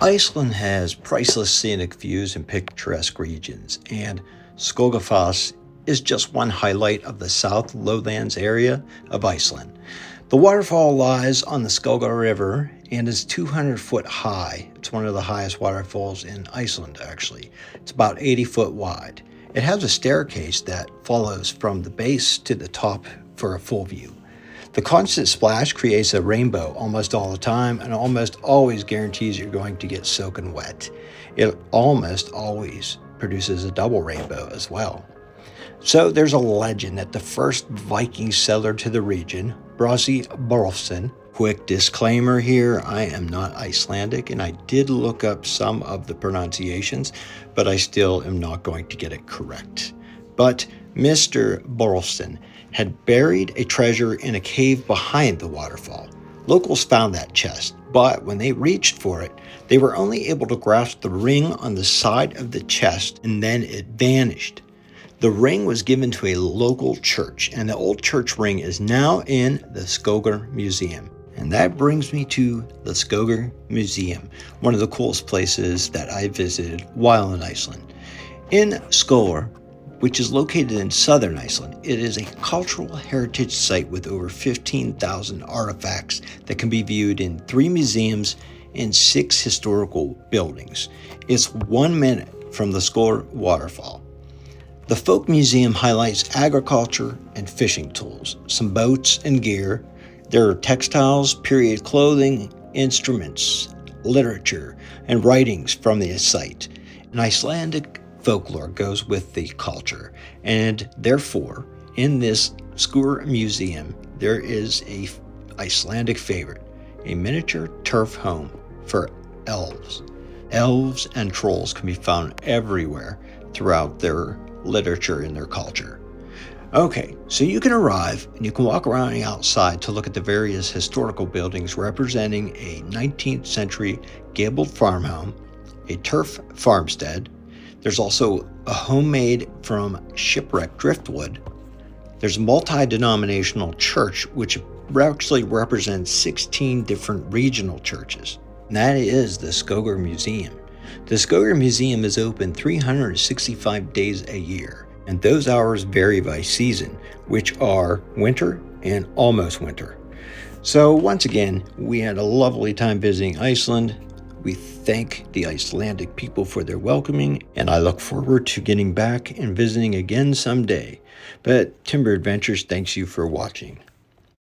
Iceland has priceless scenic views and picturesque regions, and Skogafoss is just one highlight of the South Lowlands area of Iceland. The waterfall lies on the Skogar River and is 200 foot high. It's one of the highest waterfalls in Iceland, actually. It's about 80 foot wide. It has a staircase that follows from the base to the top for a full view. The constant splash creates a rainbow almost all the time and almost always guarantees you're going to get soaking wet. It almost always produces a double rainbow as well. So there's a legend that the first Viking settler to the region, Bragi Borolfsson. Quick disclaimer here, I am not Icelandic and I did look up some of the pronunciations, but I still am not going to get it correct. But Mr. Borolfsson had buried a treasure in a cave behind the waterfall. Locals found that chest, but when they reached for it, they were only able to grasp the ring on the side of the chest and then it vanished. The ring was given to a local church, and the old church ring is now in the Skogar Museum. And that brings me to the Skogar Museum, one of the coolest places that I visited while in Iceland. In Skogar, which is located in southern Iceland, it is a cultural heritage site with over 15,000 artifacts that can be viewed in 3 museums and 6 historical buildings. It's 1 minute from the Skogar waterfall. The Folk Museum highlights agriculture and fishing tools, some boats and gear. There are textiles, period clothing, instruments, literature, and writings from the site. An Icelandic folklore goes with the culture, and therefore, in this Skogar Museum, there is a Icelandic favorite, a miniature turf home for elves. Elves and trolls can be found everywhere throughout their literature and their culture. Okay, so you can arrive and you can walk around the outside to look at the various historical buildings representing a 19th century gabled farmhome, a turf farmstead. There's also a home made from shipwrecked driftwood. There's a multi-denominational church which actually represents 16 different regional churches. And that is the Skogar Museum. The Skogar Museum is open 365 days a year, and those hours vary by season, which are winter and almost winter. So once again, we had a lovely time visiting Iceland. We thank the Icelandic people for their welcoming, and I look forward to getting back and visiting again someday. But Timber Adventures thanks you for watching.